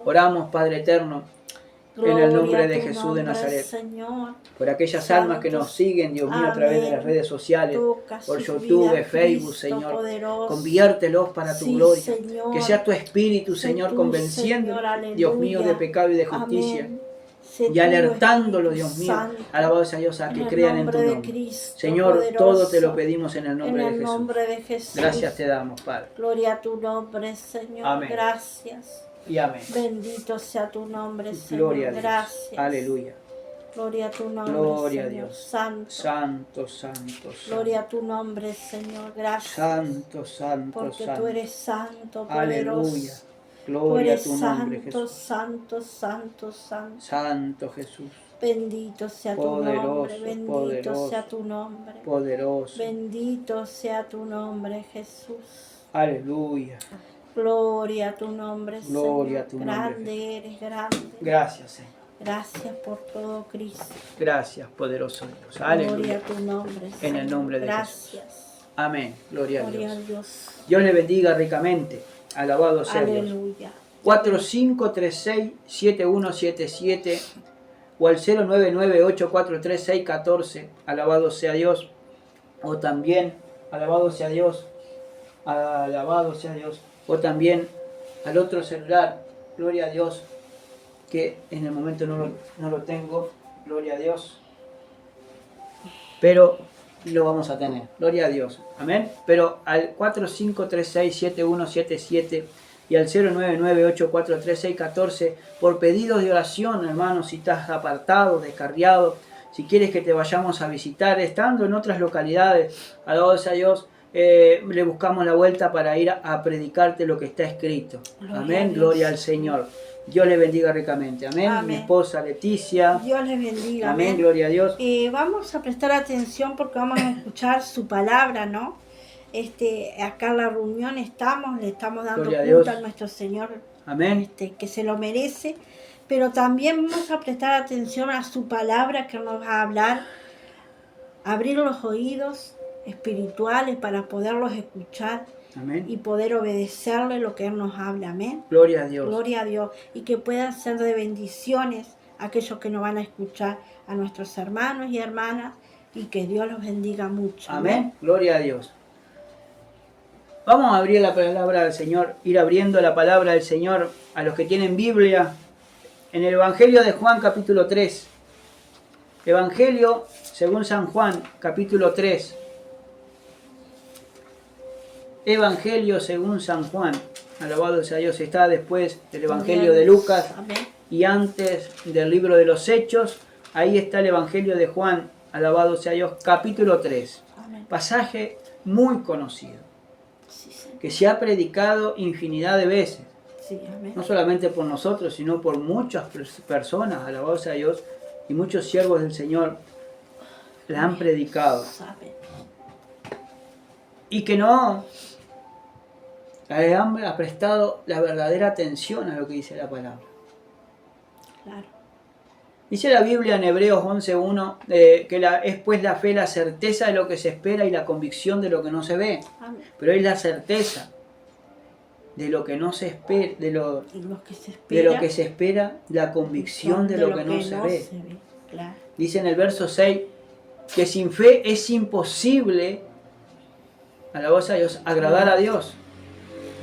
Oramos, Padre eterno, en el nombre de Jesús nombre, de Nazaret, Señor. por aquellas Santos, almas que nos siguen, Dios mío, a través de las redes sociales, por YouTube, Facebook, Señor. Poderoso. Conviértelos para tu gloria. Señor. Que sea tu Espíritu, Señor, tú, convenciendo, Señor, Dios mío, de pecado y de justicia. Y alertándolo, Dios mío, alabado sea Dios, a que crean en tu nombre. Cristo, Señor, poderoso, todo te lo pedimos en el nombre, en el nombre de Jesús. Gracias te damos, Padre. Gloria a tu nombre, Señor. Amén. Gracias. Y amén. Bendito sea tu nombre, Señor. Gloria a Dios. Gracias. Aleluya. Gloria a tu nombre, Gloria Señor. a Dios. Santo. Santo, santo, santo. Gloria a tu nombre, Señor. Gracias. Santo, santo, porque santo. tú eres santo, poderoso. Aleluya. Gloria a tu nombre, santo, Jesús. santo, santo, santo. Santo Jesús. Bendito sea tu nombre, bendito poderoso, sea tu nombre. Poderoso. Bendito sea tu nombre, Jesús. Aleluya. Gloria a tu nombre, Gloria Señor. a tu grande nombre, eres, grande. Gracias, Señor. Gracias por todo, Cristo. Gracias, poderoso Dios. Aleluya. Aleluya. Gloria a tu nombre, Señor. En el nombre de Gracias. Jesús. Amén. Gloria a Gloria Dios. Dios le bendiga ricamente. Alabado sea Dios. Aleluya. 4536-7177 o al 099-843-614. Alabado sea Dios. O también, alabado sea Dios. Alabado sea Dios. O también al otro celular. Gloria a Dios. Que en el momento no lo tengo. Gloria a Dios. Pero lo vamos a tener. Gloria a Dios. Amén. Pero al 4536-7177 y al 099-843-614 por pedidos de oración, hermanos, si estás apartado, descarriado, si quieres que te vayamos a visitar, estando en otras localidades, alabado sea Dios, le buscamos la vuelta para ir a predicarte lo que está escrito. Amén. Gloria al Señor. Dios le bendiga ricamente. Amén. Amén. Mi esposa Leticia. Dios les bendiga. Amén. Gloria a Dios. Vamos a prestar atención porque vamos a escuchar su palabra, ¿no? Acá en la reunión le estamos dando culto a nuestro Señor. Amén. Que se lo merece. Pero también vamos a prestar atención a su palabra que nos va a hablar. Abrir los oídos espirituales para poderlos escuchar. Amén. Y poder obedecerle lo que Él nos habla. Amén. Gloria a Dios. Gloria a Dios. Y que puedan ser de bendiciones aquellos que nos van a escuchar, a nuestros hermanos y hermanas, y que Dios los bendiga mucho. Amén. Gloria a Dios. Vamos a abrir la palabra del Señor, ir abriendo la palabra del Señor a los que tienen Biblia en el Evangelio de Juan capítulo 3. Evangelio según San Juan capítulo 3. Evangelio según San Juan. Alabado sea Dios. Está después del Evangelio de Lucas. Amén. Y antes del libro de los Hechos. Ahí está el Evangelio de Juan. Alabado sea Dios. Capítulo 3. Amén. Pasaje muy conocido. Sí. Que se ha predicado infinidad de veces. Sí, amén. No solamente por nosotros, sino por muchas personas. Alabado sea Dios. Y muchos siervos del Señor la han predicado. Amén. Y que no le han prestado la verdadera atención a lo que dice la palabra. Claro. Dice la Biblia en Hebreos 11:1 que es pues la fe la certeza de lo que se espera y la convicción de lo que no se ve. Amén. Pero es la certeza de lo que no se espera, de lo que se espera, la convicción de lo que no se ve. Claro. Dice en el verso 6 que sin fe es imposible, alabado sea Dios, agradar a Dios.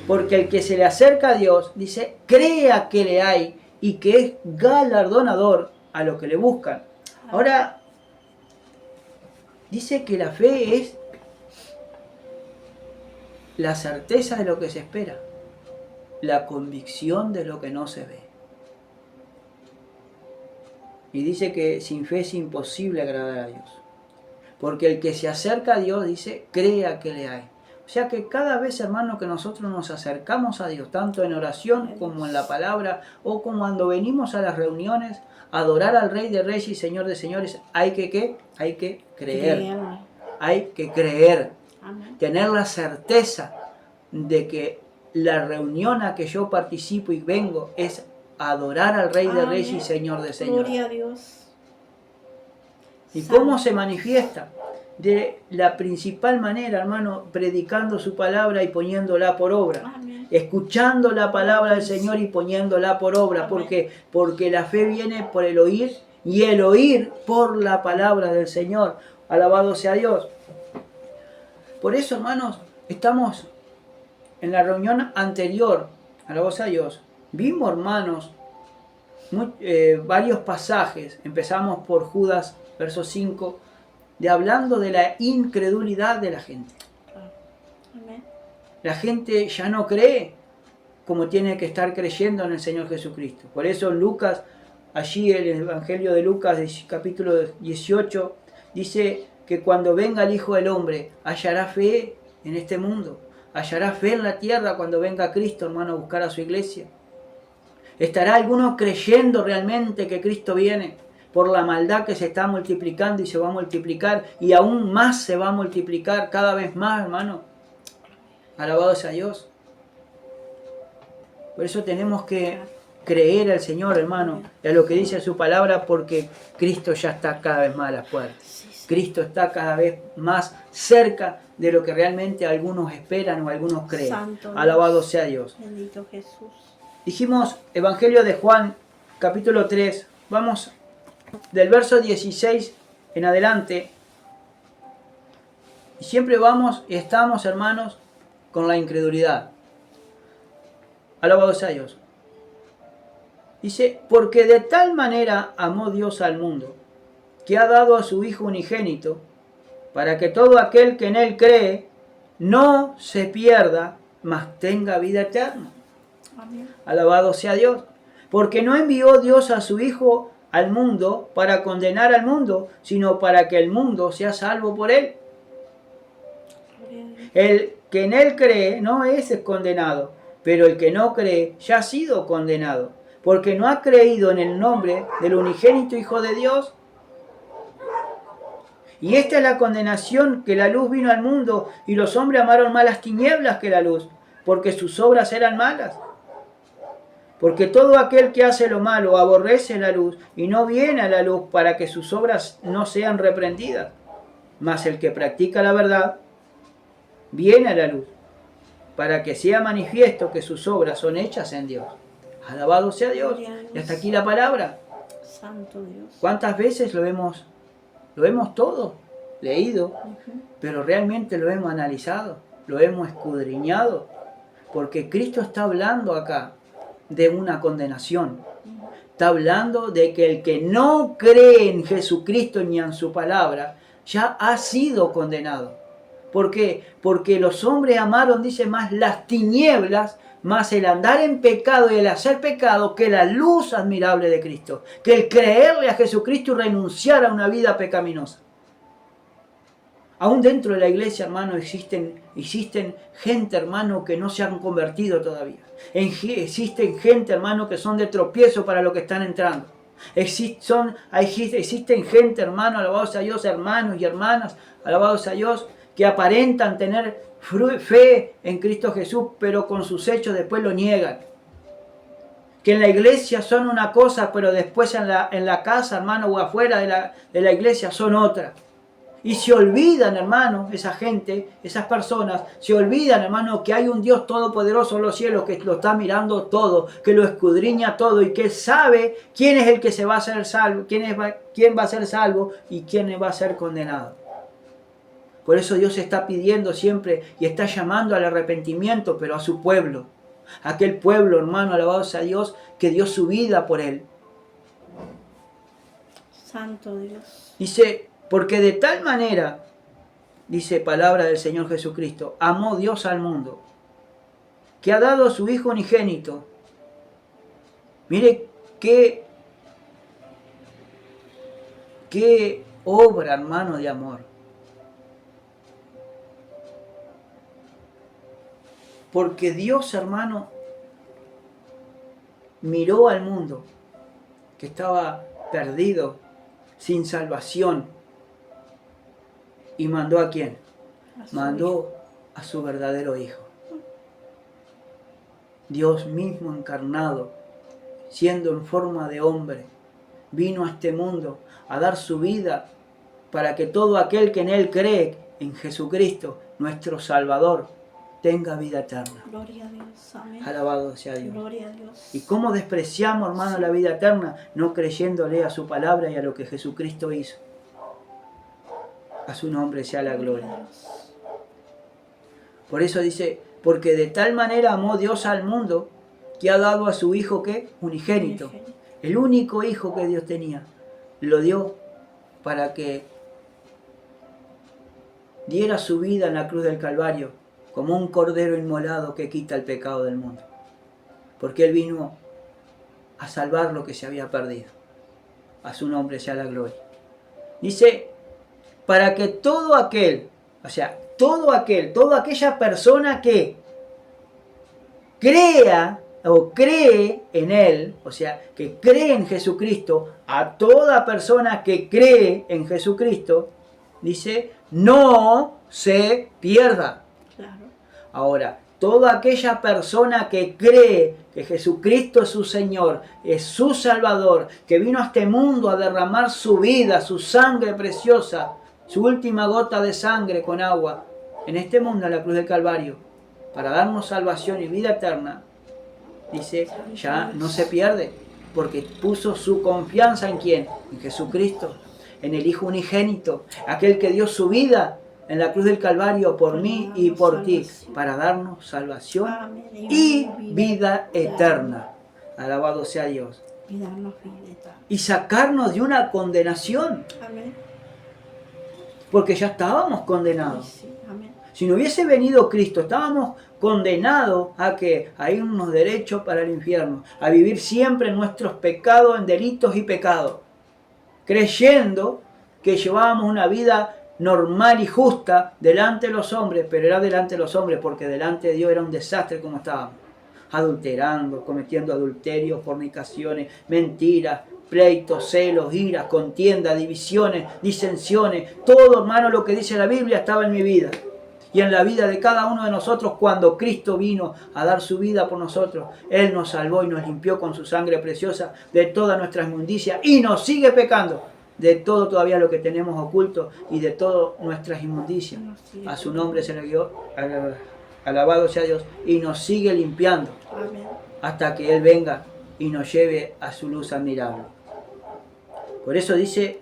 Porque el que se le acerca a Dios, dice, crea que le hay y que es galardonador a los que le buscan. Ahora, dice que la fe es la certeza de lo que se espera, la convicción de lo que no se ve. Y dice que sin fe es imposible agradar a Dios. Porque el que se acerca a Dios, dice, crea que le hay. O sea que cada vez, hermanos, que nosotros nos acercamos a Dios, tanto en oración como en la palabra, o como cuando venimos a las reuniones, a adorar al Rey de Reyes y Señor de Señores, hay que ¿qué? Hay que creer. Hay que creer. Amén. Tener la certeza de que la reunión a que yo participo y vengo es adorar al Rey de Reyes y Señor de Señores. Gloria a Dios. ¿Y cómo se manifiesta? De la principal manera, hermano, predicando su palabra y poniéndola por obra. Amén. escuchando la palabra del Señor y poniéndola por obra. ¿Por qué? Porque la fe viene por el oír y el oír por la palabra del Señor. Alabado sea Dios. Por eso, hermanos, estamos en la reunión anterior, alabado sea Dios, vimos, hermanos, varios pasajes. Empezamos por Judas, verso 5, de hablando de la incredulidad de la gente. La gente ya no cree como tiene que estar creyendo en el Señor Jesucristo. Por eso Lucas, allí el Evangelio de Lucas, capítulo 18, dice que cuando venga el Hijo del Hombre, hallará fe en este mundo. Hallará fe en la tierra cuando venga Cristo, hermano, a buscar a su iglesia. ¿Estará alguno creyendo realmente que Cristo viene? Por la maldad que se está multiplicando y se va a multiplicar, y aún más se va a multiplicar, cada vez más, hermano. Alabado sea Dios. Por eso tenemos que creer al Señor, hermano, y a lo que dice su palabra, porque Cristo ya está cada vez más a las puertas. Cristo está cada vez más cerca de lo que realmente algunos esperan o algunos creen. Santo Alabado Dios. sea Dios. Bendito Jesús. Dijimos Evangelio de Juan, capítulo 3. Vamos del verso 16 en adelante. Y siempre vamos y estamos, hermanos, con la incredulidad. Alabado sea Dios. Dice, porque de tal manera amó Dios al mundo, que ha dado a su Hijo unigénito, para que todo aquel que en Él cree no se pierda, mas tenga vida eterna. Amén. Alabado sea Dios. Porque no envió Dios a su Hijo al mundo para condenar al mundo, sino para que el mundo sea salvo por Él. El que en Él cree no es condenado, pero el que no cree ya ha sido condenado, porque no ha creído en el nombre del unigénito Hijo de Dios. Y esta es la condenación, que la luz vino al mundo, y los hombres amaron más las tinieblas que la luz, porque sus obras eran malas. Porque todo aquel que hace lo malo aborrece la luz, y no viene a la luz para que sus obras no sean reprendidas. Mas el que practica la verdad, viene a la luz, para que sea manifiesto que sus obras son hechas en Dios. Alabado sea Dios. Y hasta aquí la palabra. Santo Dios. ¿Cuántas veces lo hemos todo leído, pero realmente lo hemos analizado, lo hemos escudriñado? Porque Cristo está hablando acá de una condenación. Está hablando de que el que no cree en Jesucristo ni en su palabra, ya ha sido condenado. ¿Por qué? Porque los hombres amaron, dice, más las tinieblas, más el andar en pecado y el hacer pecado, que la luz admirable de Cristo, que el creerle a Jesucristo y renunciar a una vida pecaminosa. Aún dentro de la iglesia, hermano, existen gente, hermano, que no se han convertido todavía. Existen gente, hermano, que son de tropiezo para los que están entrando. Existen gente, hermano, alabado sea Dios, hermanos y hermanas, alabado sea Dios, que aparentan tener fe en Cristo Jesús, pero con sus hechos después lo niegan. Que en la iglesia son una cosa, pero después en la casa, hermano, o afuera de la iglesia son otra. Y se olvidan, hermano, esa gente, esas personas, se olvidan, hermano, que hay un Dios todopoderoso en los cielos que lo está mirando todo, que lo escudriña todo y que sabe quién es el que se va a hacer salvo, quién va a ser salvo y quién va a ser condenado. Por eso Dios está pidiendo siempre y está llamando al arrepentimiento, pero a su pueblo. Aquel pueblo, hermano, alabado sea Dios, que dio su vida por él. Santo Dios. Dice, porque de tal manera, dice palabra del Señor Jesucristo, amó Dios al mundo, que ha dado a su Hijo unigénito. Mire qué obra, hermano, de amor. Porque Dios, hermano, miró al mundo que estaba perdido, sin salvación, y mandó ¿a quién? Mandó a su verdadero Hijo. Dios mismo encarnado, siendo en forma de hombre, vino a este mundo a dar su vida para que todo aquel que en Él cree, en Jesucristo, nuestro Salvador, tenga vida eterna. Gloria a Dios. Amén. Alabado sea Dios. Gloria a Dios. ¿Y cómo despreciamos, hermano, la vida eterna? No creyéndole a su palabra y a lo que Jesucristo hizo. A su nombre sea la gloria. Por eso dice, porque de tal manera amó Dios al mundo, que ha dado a su Hijo, ¿qué? Unigénito. El único Hijo que Dios tenía. Lo dio para que diera su vida en la cruz del Calvario, como un cordero inmolado que quita el pecado del mundo. Porque Él vino a salvar lo que se había perdido. A su nombre sea la gloria. Dice, para que todo aquel, o sea, toda aquella persona que crea o cree en Él, o sea, que cree en Jesucristo, a toda persona que cree en Jesucristo, dice, no se pierda. Claro. Ahora, toda aquella persona que cree que Jesucristo es su Señor, es su Salvador, que vino a este mundo a derramar su vida, su sangre preciosa, su última gota de sangre con agua, en este mundo, en la cruz del Calvario, para darnos salvación y vida eterna, dice, ya no se pierde, porque puso su confianza en ¿quién? En Jesucristo, en el Hijo unigénito, aquel que dio su vida en la cruz del Calvario por mí y por ti, para darnos salvación y vida eterna. Alabado sea Dios. Y darnos vida eterna. Y sacarnos de una condenación. Amén. Porque ya estábamos condenados. Sí, amén. Si no hubiese venido Cristo, estábamos condenados a que a irnos derecho para el infierno, a vivir siempre en nuestros pecados, en delitos y pecados, creyendo que llevábamos una vida normal y justa delante de los hombres, pero era delante de los hombres porque delante de Dios era un desastre como estábamos, adulterando, cometiendo adulterios, fornicaciones, mentiras, pleitos, celos, iras, contiendas, divisiones, disensiones, todo, hermano, lo que dice la Biblia estaba en mi vida y en la vida de cada uno de nosotros. Cuando Cristo vino a dar su vida por nosotros, Él nos salvó y nos limpió con su sangre preciosa de toda nuestra inmundicia y nos sigue pecando de todo todavía lo que tenemos oculto y de todas nuestras inmundicias. A su nombre se le dio, alabado sea Dios, y nos sigue limpiando. Amén. Hasta que Él venga y nos lleve a su luz admirable. Por eso dice,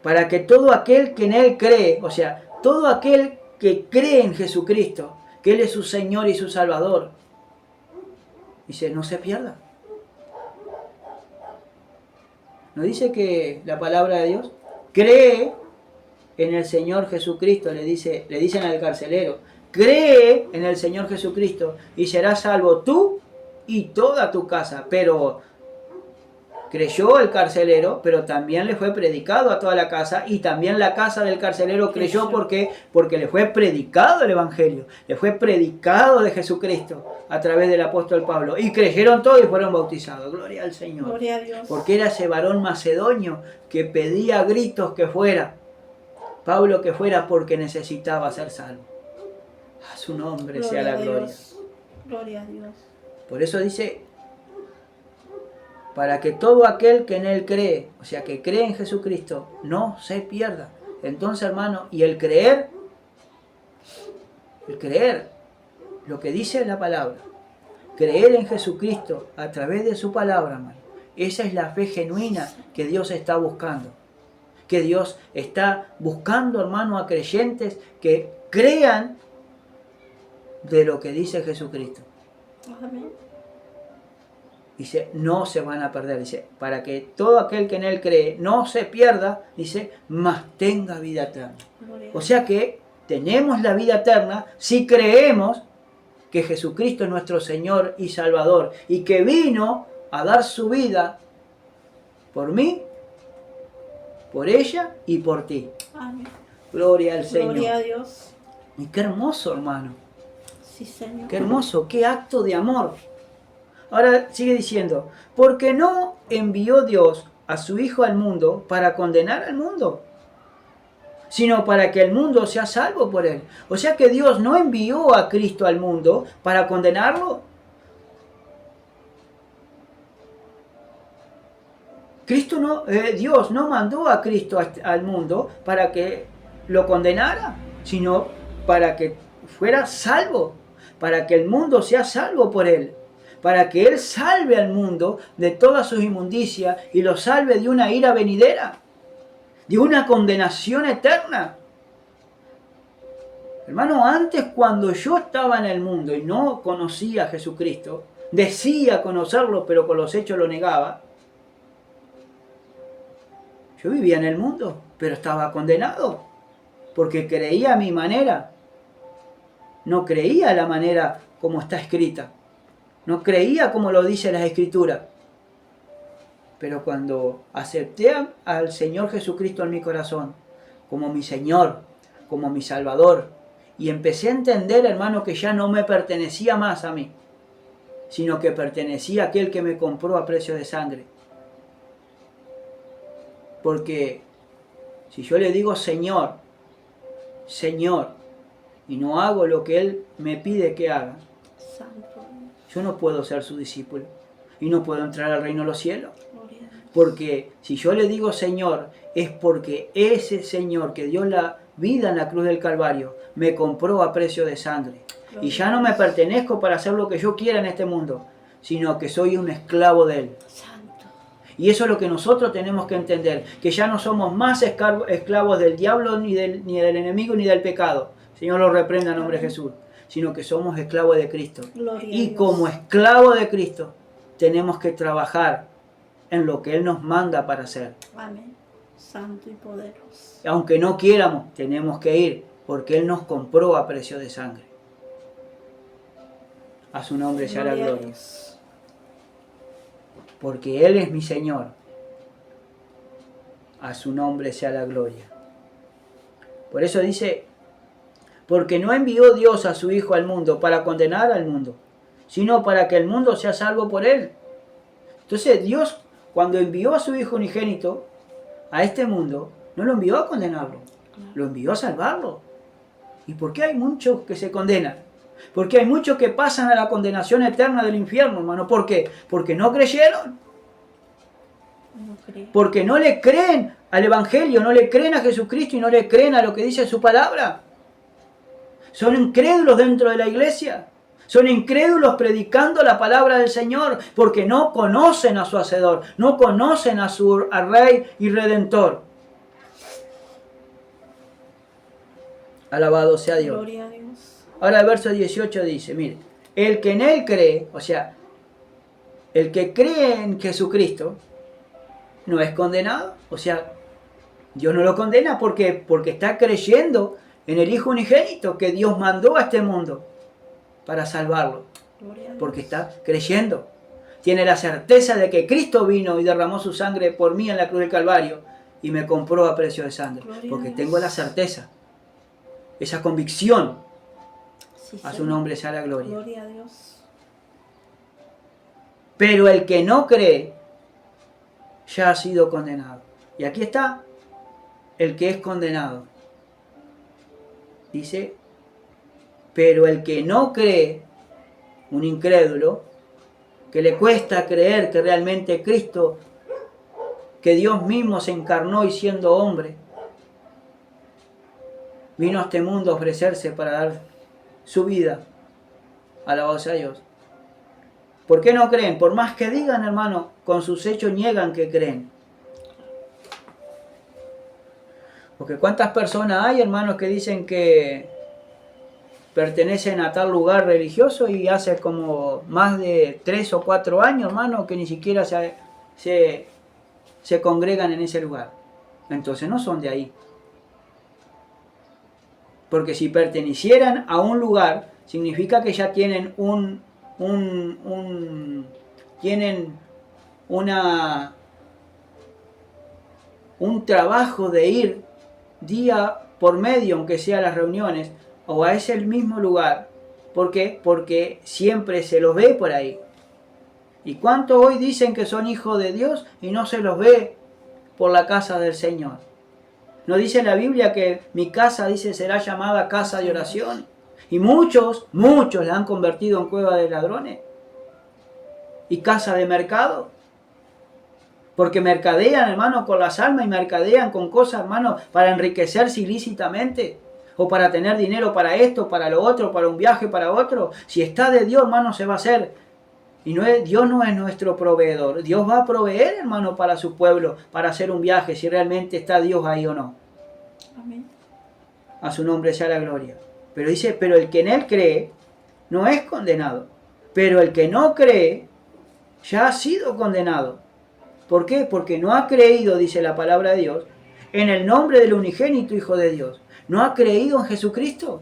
para que todo aquel que en Él cree, o sea, todo aquel que cree en Jesucristo, que Él es su Señor y su Salvador, dice, no se pierda. ¿No dice que la palabra de Dios cree en el Señor Jesucristo? Le dicen al carcelero, cree en el Señor Jesucristo y serás salvo tú y toda tu casa. Pero creyó el carcelero, pero también le fue predicado a toda la casa, y también la casa del carcelero creyó. ¿Por qué? Porque le fue predicado el Evangelio, le fue predicado de Jesucristo a través del apóstol Pablo, y creyeron todos y fueron bautizados. Gloria al Señor. Gloria a Dios. Porque era ese varón macedonio que pedía a gritos que fuera Pablo, que fuera, porque necesitaba ser salvo. A su nombre sea la gloria. Gloria a Dios. Por eso dice, para que todo aquel que en Él cree, o sea, que cree en Jesucristo, no se pierda. Entonces, hermano, y el creer, lo que dice la palabra, creer en Jesucristo a través de su palabra, hermano, esa es la fe genuina que Dios está buscando. Que Dios está buscando, hermano, a creyentes que crean de lo que dice Jesucristo. Amén. Dice, no se van a perder. Dice, para que todo aquel que en Él cree no se pierda, dice, mas tenga vida eterna. O sea que tenemos la vida eterna si creemos que Jesucristo es nuestro Señor y Salvador, y que vino a dar su vida por mí, por ella y por ti. Amén. Gloria al Señor. Gloria a Dios. Y qué hermoso, hermano. Sí, Señor. Qué hermoso, qué acto de amor. Ahora sigue diciendo, porque no envió Dios a su Hijo al mundo para condenar al mundo, sino para que el mundo sea salvo por Él. O sea que Dios no envió a Cristo al mundo para condenarlo. Dios no mandó a Cristo al mundo para que lo condenara, sino para que fuera salvo para que el mundo sea salvo por Él, para que Él salve al mundo de todas sus inmundicias y lo salve de una ira venidera, de una condenación eterna. Hermano, antes cuando yo estaba en el mundo y no conocía a Jesucristo, decía conocerlo, pero con los hechos lo negaba. Yo vivía en el mundo, pero estaba condenado, porque creía a mi manera. No creía a la manera como está escrita. No creía como lo dice las Escrituras. Pero cuando acepté al Señor Jesucristo en mi corazón, como mi Señor, como mi Salvador, y empecé a entender, hermano, que ya no me pertenecía más a mí, sino que pertenecía a aquel que me compró a precio de sangre. Porque si yo le digo Señor, Señor, y no hago lo que Él me pide que haga, yo no puedo ser su discípulo y no puedo entrar al reino de los cielos. Porque si yo le digo Señor, es porque ese Señor que dio la vida en la cruz del Calvario me compró a precio de sangre. Y ya no me pertenezco para hacer lo que yo quiera en este mundo, sino que soy un esclavo de Él. Y eso es lo que nosotros tenemos que entender, que ya no somos más esclavos del diablo, ni del enemigo, ni del pecado. Señor lo reprenda en nombre de Jesús. Sino que somos esclavos de Cristo. Y como esclavos de Cristo, tenemos que trabajar en lo que Él nos manda para hacer. Amén. Santo y poderoso. Aunque no quieramos, tenemos que ir, porque Él nos compró a precio de sangre. A su nombre sea la gloria. Porque Él es mi Señor. A su nombre sea la gloria. Por eso dice, porque no envió Dios a su Hijo al mundo para condenar al mundo, sino para que el mundo sea salvo por Él. Entonces Dios, cuando envió a su Hijo unigénito a este mundo, no lo envió a condenarlo, lo envió a salvarlo. ¿Y por qué hay muchos que se condenan? Porque hay muchos que pasan a la condenación eterna del infierno, hermano. ¿Por qué? Porque no creyeron. Porque no le creen al Evangelio, no le creen a Jesucristo y no le creen a lo que dice su palabra. Son incrédulos dentro de la iglesia. Son incrédulos predicando la palabra del Señor porque no conocen a su Hacedor, no conocen a su Rey y Redentor. Alabado sea Dios. Gloria a Dios. Ahora el verso 18 dice, mire, el que en Él cree, o sea, el que cree en Jesucristo, no es condenado. O sea, Dios no lo condena porque está creyendo en el Hijo unigénito que Dios mandó a este mundo para salvarlo. Porque está creyendo. Tiene la certeza de que Cristo vino y derramó su sangre por mí en la cruz del Calvario y me compró a precio de sangre. Porque tengo la certeza, esa convicción. A su nombre sea la gloria. Gloria a Dios. Pero el que no cree ya ha sido condenado. Y aquí está el que es condenado. Dice, pero el que no cree, un incrédulo, que le cuesta creer que realmente Cristo, que Dios mismo se encarnó y siendo hombre, vino a este mundo a ofrecerse para dar su vida. Alabado sea Dios. ¿Por qué no creen? Por más que digan, hermano, con sus hechos niegan que creen. Porque cuántas personas hay, hermanos, que dicen que pertenecen a tal lugar religioso y hace como más de 3 o 4 años, hermano, que ni siquiera se congregan en ese lugar. Entonces no son de ahí. Porque si pertenecieran a un lugar, significa que ya tienen un trabajo de ir día por medio, aunque sea a las reuniones, o a ese mismo lugar. ¿Por qué? Porque siempre se los ve por ahí. ¿Y cuántos hoy dicen que son hijos de Dios y no se los ve por la casa del Señor? ¿No dice la Biblia que mi casa, dice, será llamada casa de oración? Y muchos la han convertido en cueva de ladrones y casa de mercado. Porque mercadean, hermano, con las almas y mercadean con cosas, hermano, para enriquecerse ilícitamente. o para tener dinero para esto, para lo otro, para un viaje, para otro. Si está de Dios, hermano, se va a hacer. Y Dios no es nuestro proveedor. Dios va a proveer, hermano, para su pueblo, para hacer un viaje, si realmente está Dios ahí o no. Amén. A su nombre sea la gloria. Pero dice, pero el que en él cree, no es condenado. Pero el que no cree, ya ha sido condenado. ¿Por qué? Porque no ha creído, dice la palabra de Dios, en el nombre del unigénito Hijo de Dios. No ha creído en Jesucristo.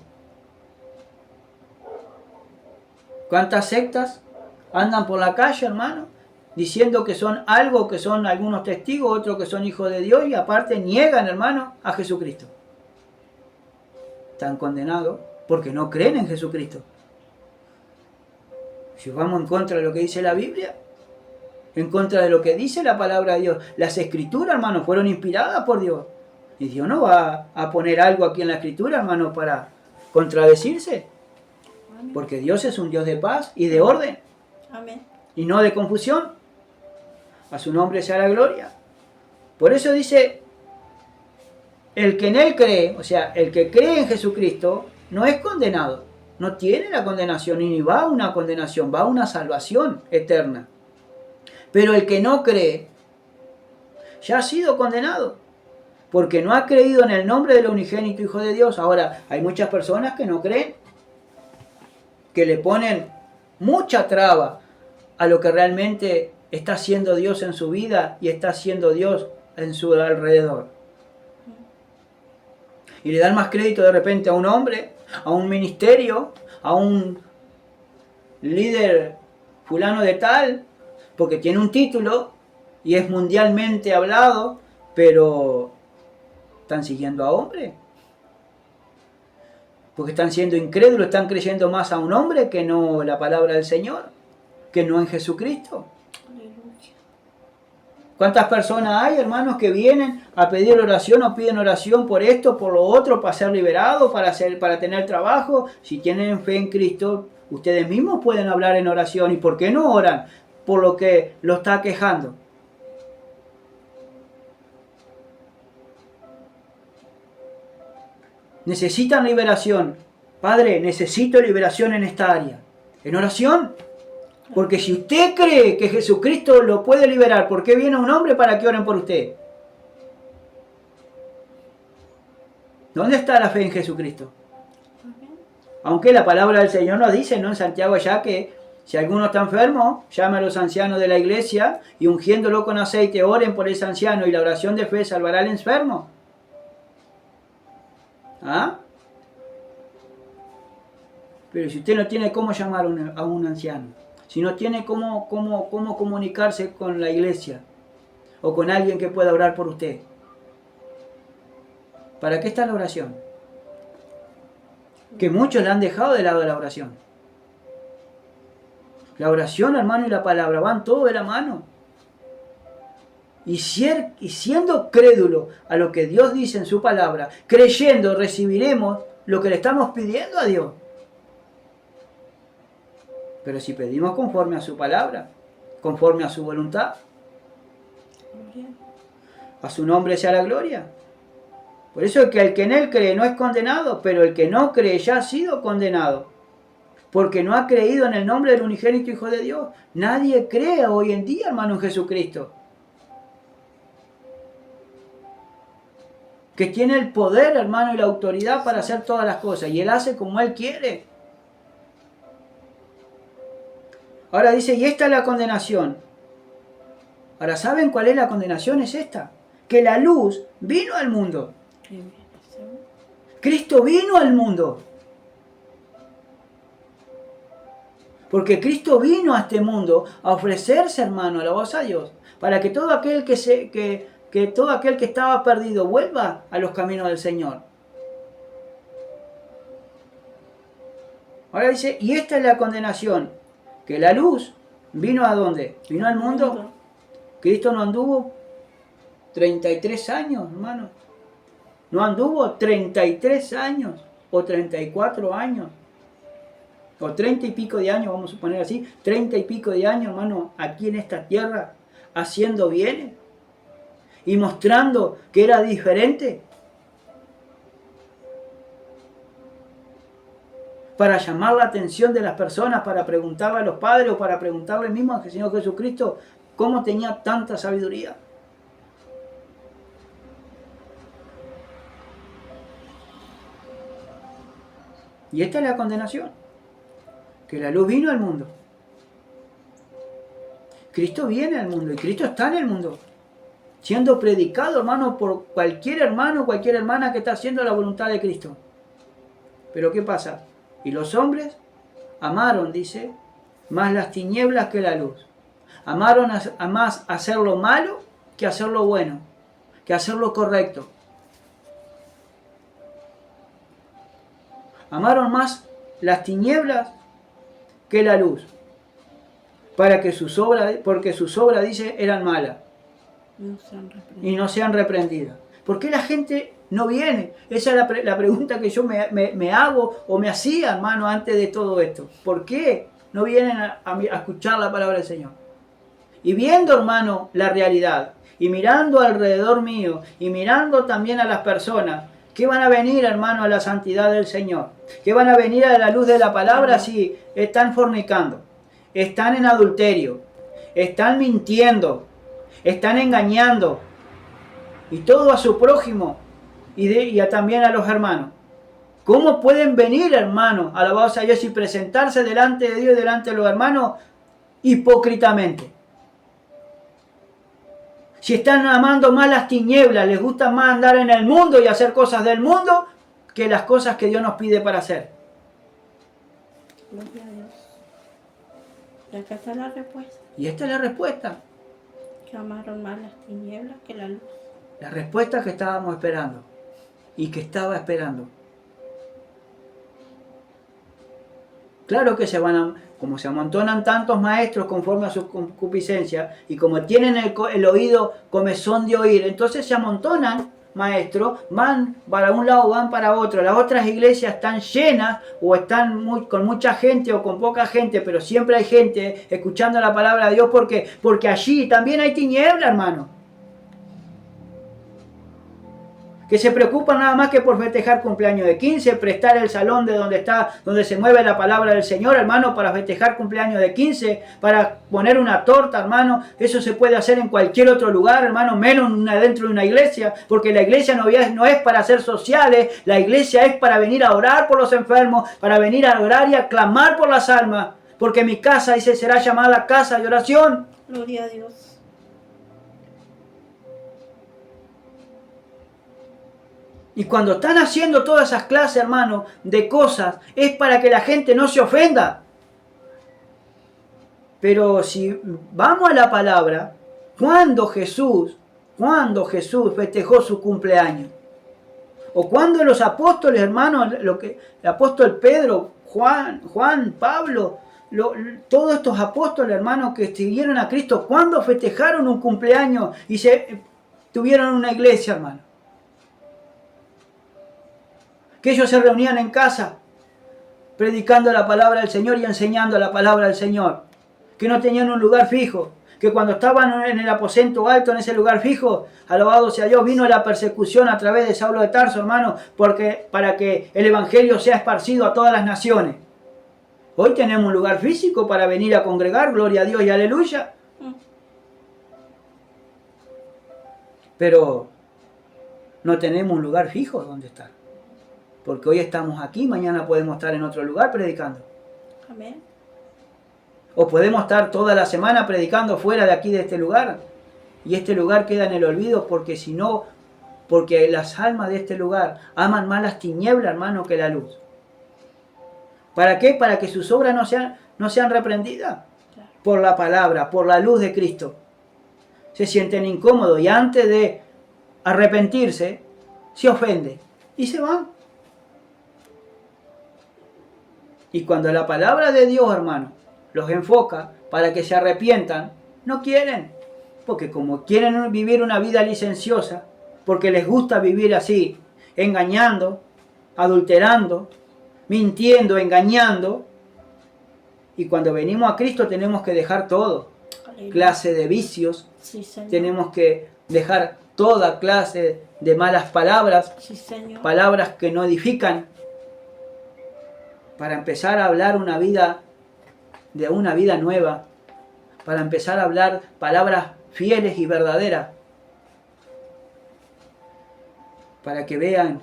¿Cuántas sectas andan por la calle, hermano, diciendo que son algo, que son algunos testigos, otros que son hijos de Dios, y aparte niegan, hermano, a Jesucristo? Están condenados porque no creen en Jesucristo. Si vamos en contra de lo que dice la Biblia, en contra de lo que dice la palabra de Dios, las escrituras, hermano, fueron inspiradas por Dios. Y Dios no va a poner algo aquí en la escritura, hermano, para contradecirse. Porque Dios es un Dios de paz y de orden. Amén. Y no de confusión. A su nombre sea la gloria. Por eso dice, el que en él cree, o sea, el que cree en Jesucristo, no es condenado. No tiene la condenación y ni va a una condenación, va a una salvación eterna. Pero el que no cree, ya ha sido condenado. Porque no ha creído en el nombre del unigénito Hijo de Dios. Ahora, hay muchas personas que no creen, que le ponen mucha traba a lo que realmente está haciendo Dios en su vida y está haciendo Dios en su alrededor. Y le dan más crédito de repente a un hombre, a un ministerio, a un líder fulano de tal, porque tiene un título y es mundialmente hablado, pero están siguiendo a hombre. Porque están siendo incrédulos, están creyendo más a un hombre que no la palabra del Señor, que no en Jesucristo. Aleluya. ¿Cuántas personas hay, hermanos, que vienen a pedir oración o piden oración por esto, por lo otro, para ser liberados, para tener trabajo? Si tienen fe en Cristo, ustedes mismos pueden hablar en oración. ¿Y por qué no oran por lo que lo está quejando? Necesitan liberación. Padre, necesito liberación en esta área. En oración. Porque si usted cree que Jesucristo lo puede liberar, ¿por qué viene un hombre para que oren por usted? ¿Dónde está la fe en Jesucristo? Aunque la palabra del Señor nos dice, ¿no? En Santiago ya que si alguno está enfermo, llame a los ancianos de la iglesia y ungiéndolo con aceite, oren por ese anciano y la oración de fe salvará al enfermo. ¿Ah? Pero si usted no tiene cómo llamar a un anciano, si no tiene cómo comunicarse con la iglesia o con alguien que pueda orar por usted, ¿para qué está la oración? Que muchos le han dejado de lado la oración. La oración, hermano, y la palabra van todo de la mano. Y siendo crédulo a lo que Dios dice en su palabra, creyendo recibiremos lo que le estamos pidiendo a Dios. Pero si pedimos conforme a su palabra, conforme a su voluntad, a su nombre sea la gloria. Por eso es que el que en él cree no es condenado, pero el que no cree ya ha sido condenado, porque no ha creído en el nombre del unigénito Hijo de Dios. Nadie cree hoy en día, hermano, en Jesucristo, que tiene el poder, hermano, y la autoridad para hacer todas las cosas, y él hace como él quiere. Ahora dice, y esta es la condenación. Ahora, ¿saben cuál es la condenación? Es esta, que la luz vino al mundo. Cristo vino al mundo. Porque Cristo vino a este mundo a ofrecerse, hermano, alabados a Dios, para que todo aquel todo aquel que estaba perdido vuelva a los caminos del Señor. Ahora dice, y esta es la condenación, que la luz vino ¿a dónde? Vino al mundo. Cristo no anduvo 33 años, hermano. No anduvo 33 años o 34 años. O 30 y pico de años, vamos a suponer así. 30 y pico de años, hermano, aquí en esta tierra, haciendo bienes. Y mostrando que era diferente. para llamar la atención de las personas, para preguntarle a los padres o para preguntarle mismo al Señor Jesucristo cómo tenía tanta sabiduría. Y esta es la condenación, que la luz vino al mundo. Cristo viene al mundo y Cristo está en el mundo, siendo predicado, hermano, por cualquier hermano, cualquier hermana que está haciendo la voluntad de Cristo. Pero ¿qué pasa? Y los hombres amaron, dice, más las tinieblas que la luz. Amaron a más hacer lo malo que hacer lo bueno, que hacer lo correcto. Amaron más las tinieblas que la luz, porque sus obras, dice, eran malas y no sean reprendidas. ¿Por qué la gente no viene? Esa es la pregunta que yo me hago o me hacía, hermano, antes de todo esto. ¿Por qué no vienen a escuchar la palabra del Señor? Y viendo, hermano, la realidad, y mirando alrededor mío, y mirando también a las personas, ¿qué van a venir, hermano, a la santidad del Señor? ¿Qué van a venir a la luz de la palabra si están fornicando, están en adulterio, están mintiendo, están engañando, y todo a su prójimo y también a los hermanos? ¿Cómo pueden venir, hermano, alabados a Dios, y presentarse delante de Dios y delante de los hermanos hipócritamente? Si están amando más las tinieblas, les gusta más andar en el mundo y hacer cosas del mundo que las cosas que Dios nos pide para hacer. Gloria a Dios. Y acá está la respuesta. Y esta es la respuesta. Que amaron más las tinieblas que la luz. La respuesta que estábamos esperando y que estaba esperando. Claro que como se amontonan tantos maestros conforme a su concupiscencia y como tienen el oído comezón de oír, entonces se amontonan maestros, van para un lado, van para otro. Las otras iglesias están llenas o están con mucha gente o con poca gente, pero siempre hay gente escuchando la palabra de Dios porque allí también hay tiniebla, hermano. Que se preocupan nada más que por festejar cumpleaños de 15, prestar el salón de donde se mueve la palabra del Señor, hermano, para festejar cumpleaños de 15, para poner una torta, hermano. Eso se puede hacer en cualquier otro lugar, hermano, menos dentro de una iglesia, porque la iglesia no es para ser sociales, la iglesia es para venir a orar por los enfermos, para venir a orar y a clamar por las almas, porque mi casa, dice, será llamada casa de oración. Gloria a Dios. Y cuando están haciendo todas esas clases, hermano, de cosas, es para que la gente no se ofenda. Pero si vamos a la palabra, cuando Jesús festejó su cumpleaños, o cuando los apóstoles, hermanos, el apóstol Pedro, Juan, Pablo, todos estos apóstoles, hermanos, que siguieron a Cristo, cuando festejaron un cumpleaños y tuvieron una iglesia, hermano. Que ellos se reunían en casa, predicando la palabra del Señor y enseñando la palabra del Señor. Que no tenían un lugar fijo. Que cuando estaban en el aposento alto, en ese lugar fijo, alabado sea Dios, vino la persecución a través de Saulo de Tarso, hermano, para que el evangelio sea esparcido a todas las naciones. Hoy tenemos un lugar físico para venir a congregar, gloria a Dios y aleluya. Pero no tenemos un lugar fijo donde estar. Porque hoy estamos aquí, mañana podemos estar en otro lugar predicando. Amén. O podemos estar toda la semana predicando fuera de aquí de este lugar. Y este lugar queda en el olvido porque las almas de este lugar aman más las tinieblas, hermano, que la luz. ¿Para qué? Para que sus obras no sean reprendidas. Claro. Por la palabra, por la luz de Cristo. Se sienten incómodos y antes de arrepentirse, se ofende y se van. Y cuando la palabra de Dios, hermano, los enfoca para que se arrepientan, no quieren. Porque como quieren vivir una vida licenciosa, porque les gusta vivir así, engañando, adulterando, mintiendo, engañando. Y cuando venimos a Cristo tenemos que dejar todo. Aleluya. Clase de vicios. Sí, Señor. Tenemos que dejar toda clase de malas palabras. Sí, Señor. Palabras que no edifican. para empezar a hablar una vida nueva, para empezar a hablar palabras fieles y verdaderas, para que vean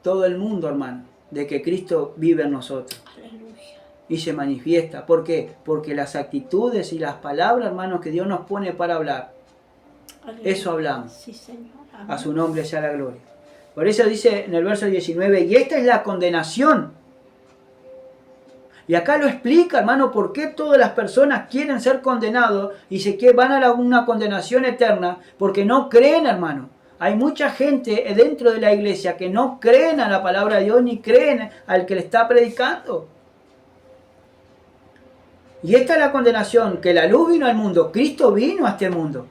todo el mundo, hermano, de que Cristo vive en nosotros. Aleluya. Y se manifiesta. ¿Por qué? Porque las actitudes y las palabras, hermanos, que Dios nos pone para hablar, Aleluya. eso hablamos. Sí, Señor. Amén. A su nombre sea la gloria. Por eso dice en el verso 19, y esta es la condenación. Y acá lo explica, hermano, por qué todas las personas quieren ser condenados y van a una condenación eterna, porque no creen, hermano. Hay mucha gente dentro de la iglesia que no creen a la palabra de Dios ni creen al que le está predicando. Y esta es la condenación, que la luz vino al mundo, Cristo vino a este mundo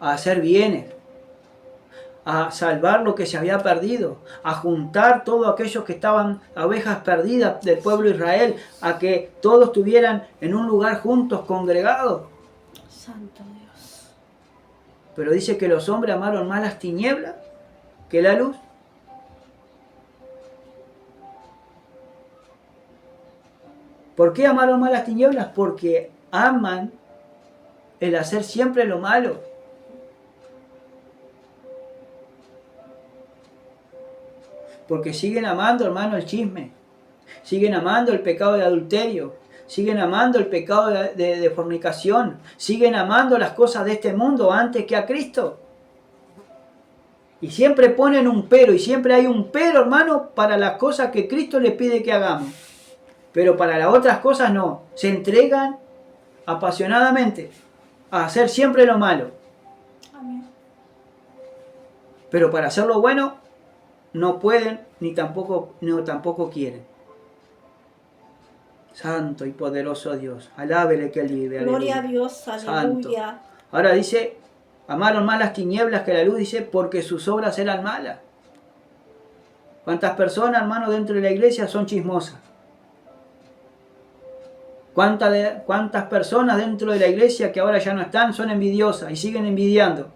a hacer bienes, a salvar lo que se había perdido, a juntar todos aquellos que estaban ovejas perdidas del pueblo de Israel, a que todos estuvieran en un lugar juntos, congregados. Santo Dios. Pero dice que los hombres amaron más las tinieblas que la luz. ¿Por qué amaron más las tinieblas? Porque aman el hacer siempre lo malo. Porque siguen amando, hermano, el chisme. Siguen amando el pecado de adulterio. Siguen amando el pecado de fornicación. Siguen amando las cosas de este mundo antes que a Cristo. Y siempre ponen un pero. Y siempre hay un pero, hermano, para las cosas que Cristo les pide que hagamos. Pero para las otras cosas no. Se entregan apasionadamente a hacer siempre lo malo. Amén. Pero para hacer lo bueno no pueden ni tampoco quieren. Santo y poderoso Dios. Alábele que Él vive. Gloria Aleluya. a Dios. Aleluya. Santo. Ahora dice, amaron más las tinieblas que la luz, dice, porque sus obras eran malas. ¿Cuántas personas, hermano, dentro de la iglesia son chismosas? ¿Cuántas personas dentro de la iglesia que ahora ya no están son envidiosas y siguen envidiando?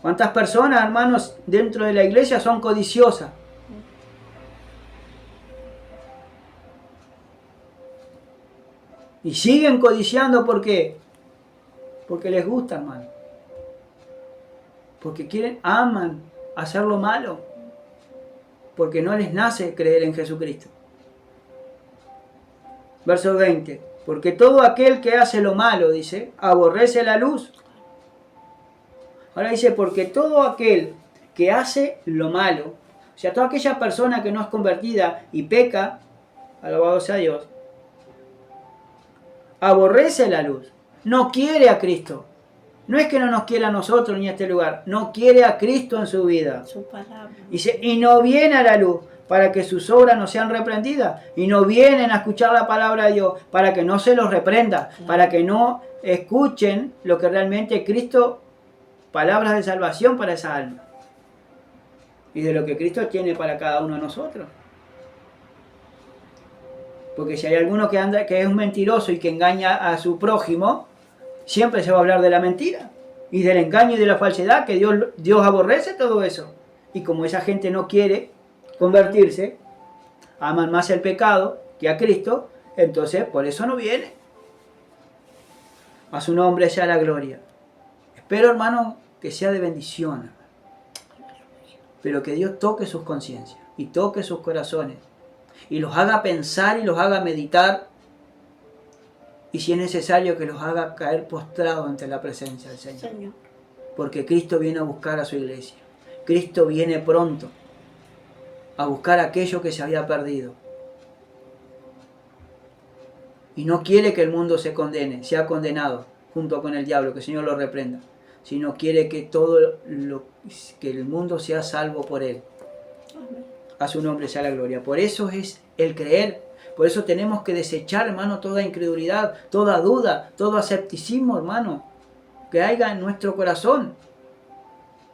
¿Cuántas personas, hermanos, dentro de la iglesia son codiciosas? Y siguen codiciando, ¿por qué? Porque les gusta, hermano. Porque aman hacer lo malo. Porque no les nace creer en Jesucristo. Verso 20. Porque todo aquel que hace lo malo, dice, aborrece la luz. Ahora dice, porque todo aquel que hace lo malo, o sea, toda aquella persona que no es convertida y peca, alabado sea Dios, aborrece la luz, no quiere a Cristo. No es que no nos quiera a nosotros ni a este lugar, no quiere a Cristo en su vida. Su palabra. Dice, y no viene a la luz para que sus obras no sean reprendidas. Y no vienen a escuchar la palabra de Dios para que no se los reprenda, para que no escuchen lo que realmente Cristo, palabras de salvación para esa alma. Y de lo que Cristo tiene para cada uno de nosotros. Porque si hay alguno que es un mentiroso y que engaña a su prójimo, siempre se va a hablar de la mentira y del engaño y de la falsedad, que Dios aborrece todo eso. Y como esa gente no quiere convertirse, aman más el pecado que a Cristo, entonces por eso no viene. A su nombre sea la gloria. Espero, hermano, que sea de bendición, pero que Dios toque sus conciencias y toque sus corazones y los haga pensar y los haga meditar, y si es necesario que los haga caer postrados ante la presencia del Señor. Porque Cristo viene a buscar a su iglesia. Cristo viene pronto a buscar aquello que se había perdido. Y no quiere que el mundo se condene, sea condenado junto con el diablo, que el Señor lo reprenda, sino quiere que que el mundo sea salvo por Él. A su nombre sea la gloria. Por eso es el creer. Por eso tenemos que desechar, hermano, toda incredulidad, toda duda, todo escepticismo, hermano, que haya en nuestro corazón.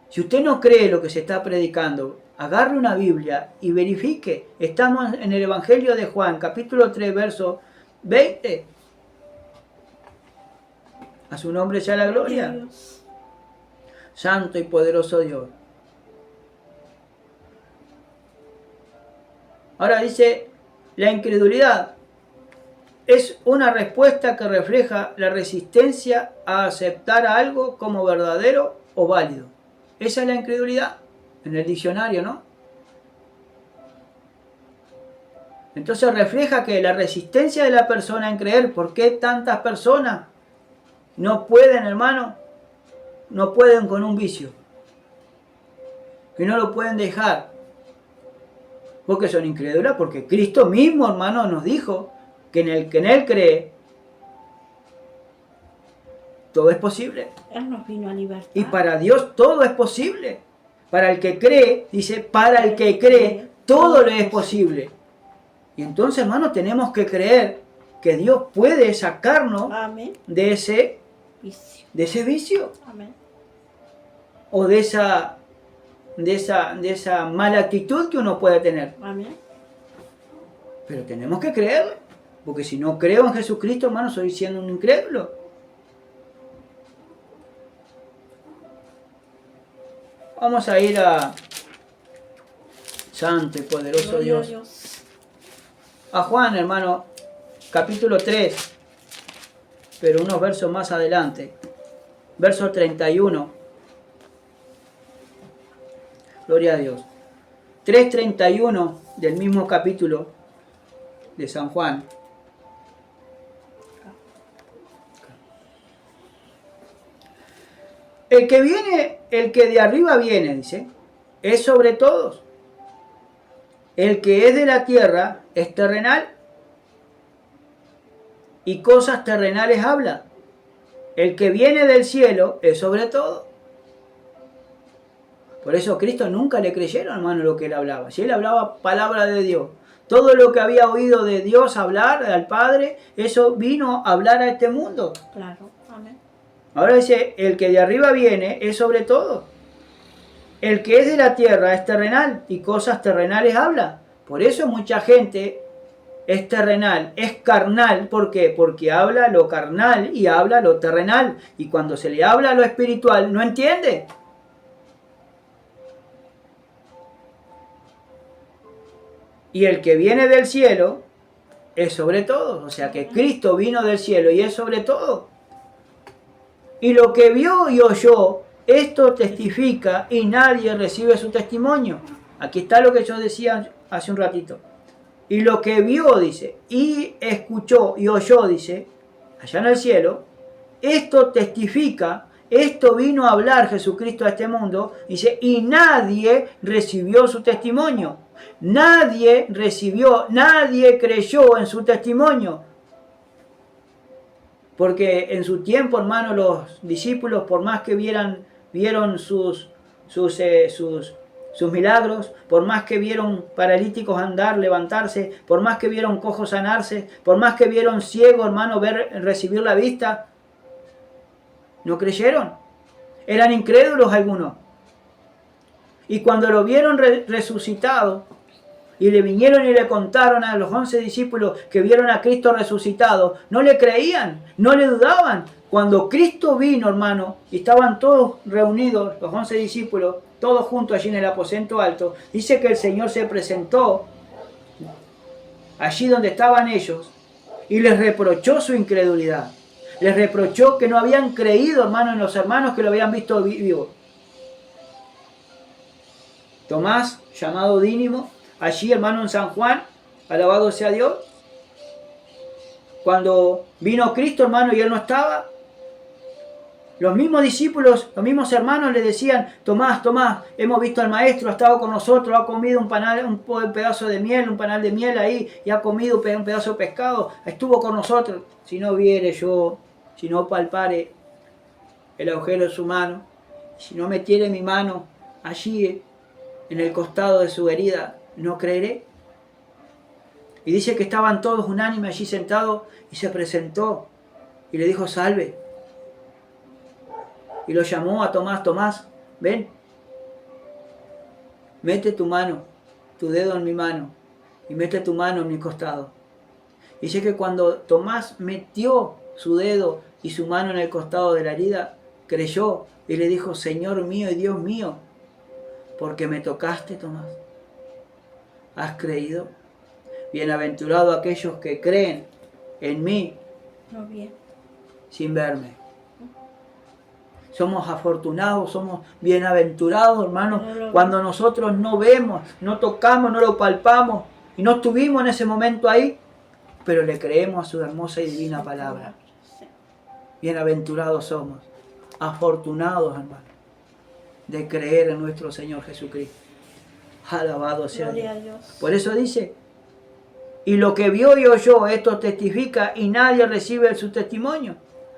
Si usted no cree lo que se está predicando, agarre una Biblia y verifique. Estamos en el Evangelio de Juan, capítulo 3, verso 20. A su nombre sea la gloria. Santo y poderoso Dios. Ahora dice, la incredulidad es una respuesta que refleja la resistencia a aceptar algo como verdadero o válido. Esa es la incredulidad en el diccionario, ¿no? Entonces refleja que la resistencia de la persona en creer. ¿Por qué tantas personas no pueden, hermano? No pueden con un vicio. Que no lo pueden dejar. Porque son incrédulas. Porque Cristo mismo, hermano, nos dijo que en el que en Él cree, todo es posible. Él nos vino a libertar. Y para Dios todo es posible. Para el que cree, dice, para el que cree, todo le es posible. Y entonces, hermano, tenemos que creer que Dios puede sacarnos Amén. de ese vicio. Amén. O de esa mala actitud que uno puede tener. Amén. Pero tenemos que creerle. Porque si no creo en Jesucristo, hermano, soy siendo un incrédulo. Vamos a ir a Santo y poderoso Dios. A Juan, hermano, capítulo 3, pero unos versos más adelante. Verso 31. Gloria a Dios. 3:31 del mismo capítulo de San Juan. El que viene, el que de arriba viene, dice, es sobre todos. El que es de la tierra es terrenal y cosas terrenales habla. El que viene del cielo es sobre todo. Por eso a Cristo nunca le creyeron, hermano, lo que él hablaba. Si él hablaba palabra de Dios, todo lo que había oído de Dios hablar, al Padre, eso vino a hablar a este mundo. Claro, amén. Ahora dice, el que de arriba viene es sobre todo. El que es de la tierra es terrenal y cosas terrenales habla. Por eso mucha gente es terrenal, es carnal. ¿Por qué? Porque habla lo carnal y habla lo terrenal. Y cuando se le habla lo espiritual, no entiende. Y el que viene del cielo es sobre todo. O sea que Cristo vino del cielo y es sobre todo. Y lo que vio y oyó, esto testifica y nadie recibe su testimonio. Aquí está lo que yo decía hace un ratito. Y lo que vio, dice, y escuchó y oyó, dice, allá en el cielo, esto testifica, esto vino a hablar Jesucristo a este mundo, dice, y nadie recibió su testimonio. Nadie recibió, nadie creyó en su testimonio. Porque en su tiempo, hermano, los discípulos, por más que vieron sus milagros, por más que vieron paralíticos andar, levantarse, por más que vieron cojos sanarse, por más que vieron ciegos, hermano, recibir la vista, no creyeron. Eran incrédulos algunos. Y cuando lo vieron resucitado, y le vinieron y le contaron a los 11 discípulos que vieron a Cristo resucitado, no le creían, no le dudaban. Cuando Cristo vino, hermano, y estaban todos reunidos, los 11 discípulos, todos juntos allí en el aposento alto, dice que el Señor se presentó allí donde estaban ellos y les reprochó su incredulidad. Les reprochó que no habían creído, hermano, en los hermanos que lo habían visto vivo. Tomás, llamado Dídimo, allí, hermano, en San Juan, alabado sea Dios. Cuando vino Cristo, hermano, y él no estaba, los mismos discípulos, los mismos hermanos le decían, Tomás, Tomás, hemos visto al Maestro, ha estado con nosotros, ha comido un pedazo de miel, un panal de miel ahí, y ha comido un pedazo de pescado, estuvo con nosotros. Si no viere yo, si no palpare el agujero de su mano, si no metiere mi mano allí en el costado de su herida, no creeré. Y dice que estaban todos unánimes allí sentados y se presentó y le dijo, salve. Y lo llamó a Tomás, Tomás, ven, mete tu mano, tu dedo en mi mano y mete tu mano en mi costado. Y dice que cuando Tomás metió su dedo y su mano en el costado de la herida, creyó y le dijo, Señor mío y Dios mío, porque me tocaste, Tomás. ¿Has creído? Bienaventurados aquellos que creen en mí No bien. sin verme. Somos afortunados, somos bienaventurados, hermanos, cuando nosotros no vemos, no tocamos, no lo palpamos y no estuvimos en ese momento ahí, pero le creemos a su hermosa y divina palabra. Bienaventurados somos, afortunados, hermanos, de creer en nuestro Señor Jesucristo. Alabado sea Dios. Por eso dice, y lo que vio y oyó, esto testifica, y nadie recibe su testimonio.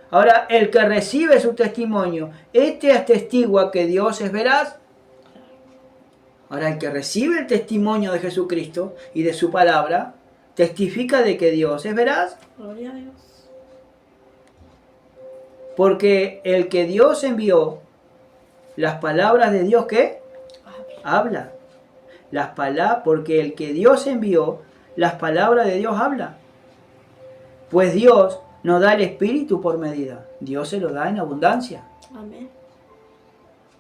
Ahora, el que recibe su testimonio, este atestigua que Dios es veraz. Ahora, el que recibe el testimonio de Jesucristo y de su palabra, testifica de que Dios es veraz. Gloria a Dios. Porque el que Dios envió, las palabras de Dios, ¿qué? Habla. Las palabras, porque el que Dios envió, las palabras de Dios habla. Pues Dios no da el Espíritu por medida. Dios se lo da en abundancia. Amén.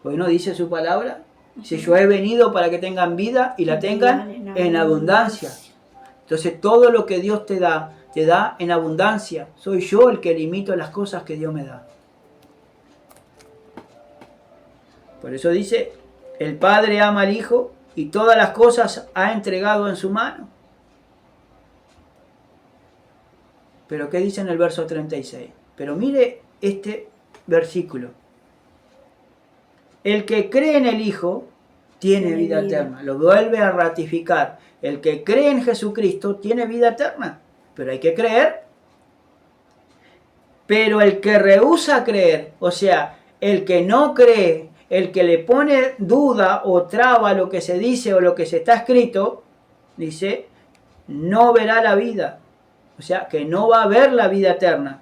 Hoy no dice su palabra. Si yo he venido para que tengan vida y la tengan en abundancia. Entonces todo lo que Dios te da en abundancia. Soy yo el que limito las cosas que Dios me da. Por eso dice, el Padre ama al Hijo y todas las cosas ha entregado en su mano. Pero ¿qué dice en el verso 36? Pero mire este versículo. El que cree en el Hijo tiene vida eterna. Lo vuelve a ratificar. El que cree en Jesucristo tiene vida eterna. Pero hay que creer. Pero el que rehúsa creer, o sea, el que no cree, el que le pone duda o traba lo que se dice o lo que se está escrito, dice, no verá la vida. O sea, que no va a ver la vida eterna,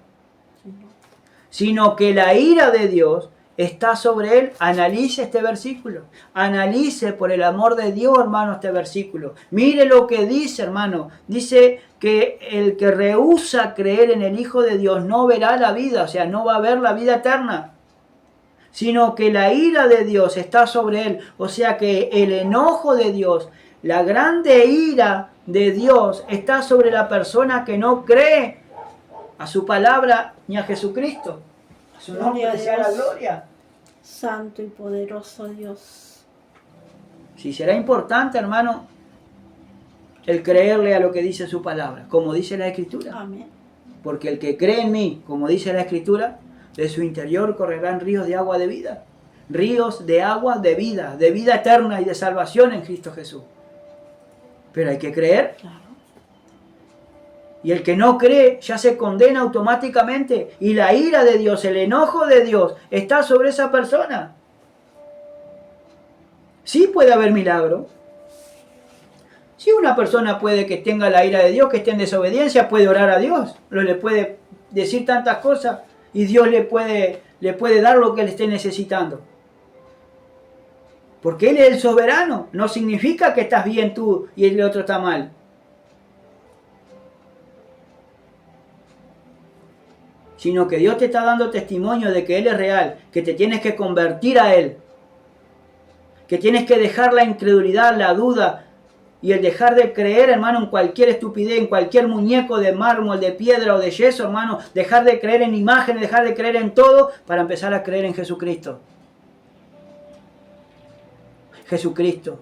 sino que la ira de Dios está sobre él. Analice este versículo. Analice por el amor de Dios, hermano, este versículo. Mire lo que dice, hermano. Dice que el que rehúsa creer en el Hijo de Dios no verá la vida, o sea, no va a ver la vida eterna, sino que la ira de Dios está sobre él. O sea que el enojo de Dios, la grande ira de Dios está sobre la persona que no cree a su palabra ni a Jesucristo. A su nombre sea la gloria. Santo y poderoso Dios. Si será importante, hermano, el creerle a lo que dice su palabra, como dice la Escritura. Amén. Porque el que cree en mí, como dice la Escritura, de su interior correrán ríos de agua de vida. Ríos de agua de vida eterna y de salvación en Cristo Jesús. Pero hay que creer. Claro. Y el que no cree ya se condena automáticamente. Y la ira de Dios, el enojo de Dios está sobre esa persona. Sí puede haber milagro. Sí, una persona puede que tenga la ira de Dios, que esté en desobediencia, puede orar a Dios. Pero le puede decir tantas cosas y Dios le puede dar lo que le esté necesitando. Porque Él es el soberano. No significa que estás bien tú y el otro está mal. Sino que Dios te está dando testimonio de que Él es real. Que te tienes que convertir a Él. Que tienes que dejar la incredulidad, la duda. Y el dejar de creer, hermano, en cualquier estupidez, en cualquier muñeco de mármol, de piedra o de yeso, hermano. Dejar de creer en imágenes, dejar de creer en todo para empezar a creer en Jesucristo. Jesucristo,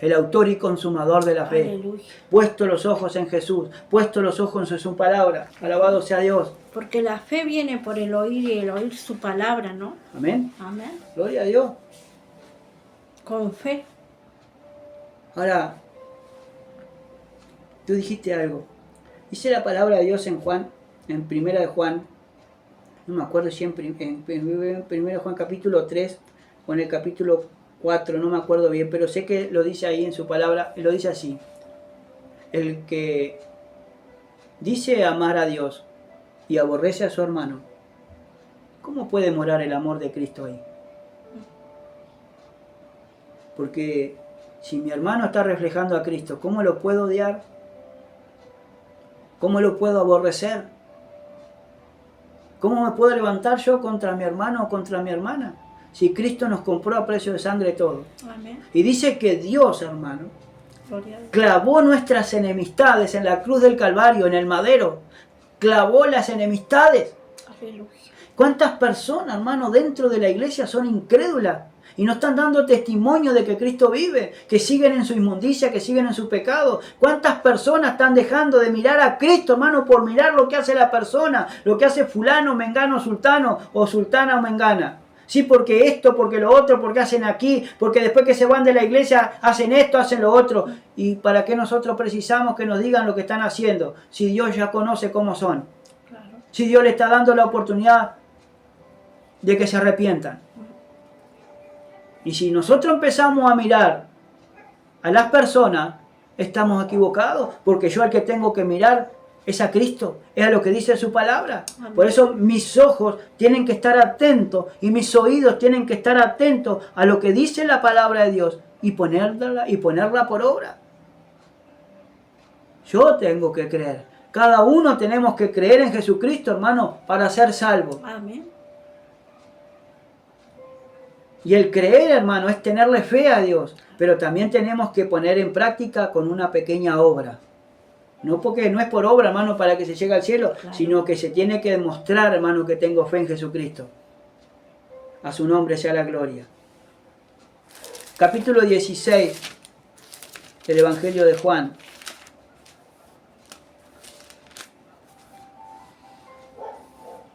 el autor y consumador de la fe. Aleluya. Puesto los ojos en Jesús, puesto los ojos en su palabra. Alabado sea Dios. Porque la fe viene por el oír y el oír su palabra, ¿no? Amén. Amén. Gloria a Dios. Con fe. Ahora, tú dijiste algo. Dice la palabra de Dios en Juan, en primera de Juan, no me acuerdo si en primera de Juan capítulo 3 o en el capítulo 4, no me acuerdo bien, pero sé que lo dice ahí en su palabra, lo dice así. El que dice amar a Dios y aborrece a su hermano, ¿cómo puede morar el amor de Cristo ahí? Porque si mi hermano está reflejando a Cristo, ¿cómo lo puedo odiar? ¿Cómo lo puedo aborrecer? ¿Cómo me puedo levantar yo contra mi hermano o contra mi hermana? Si Cristo nos compró a precio de sangre todo. Amén. Y dice que Dios, hermano, Gloria a Dios. Clavó nuestras enemistades en la cruz del Calvario, en el madero. Clavó las enemistades. Aleluya. ¿Cuántas personas, hermano, dentro de la iglesia son incrédulas y no están dando testimonio de que Cristo vive, que siguen en su inmundicia, que siguen en su pecado? ¿Cuántas personas están dejando de mirar a Cristo, hermano, por mirar lo que hace la persona, lo que hace fulano, mengano, sultano o sultana o mengana? Sí, porque esto, porque lo otro, porque hacen aquí, porque después que se van de la iglesia hacen esto, hacen lo otro. ¿Y para qué nosotros precisamos que nos digan lo que están haciendo? Si Dios ya conoce cómo son. Claro. Si Dios le está dando la oportunidad de que se arrepientan. Y si nosotros empezamos a mirar a las personas, estamos equivocados, porque yo al que tengo que mirar es a Cristo, es a lo que dice su palabra. Amén. Por eso mis ojos tienen que estar atentos y mis oídos tienen que estar atentos a lo que dice la palabra de Dios y ponerla por obra. Yo tengo que creer. Cada uno tenemos que creer en Jesucristo, hermano, para ser salvos. Amén. Y el creer, hermano, es tenerle fe a Dios, pero también tenemos que poner en práctica con una pequeña obra. No porque no es por obra, hermano, para que se llegue al cielo, Claro. sino que se tiene que demostrar, hermano, que tengo fe en Jesucristo. A su nombre sea la gloria. Capítulo 16 del Evangelio de Juan.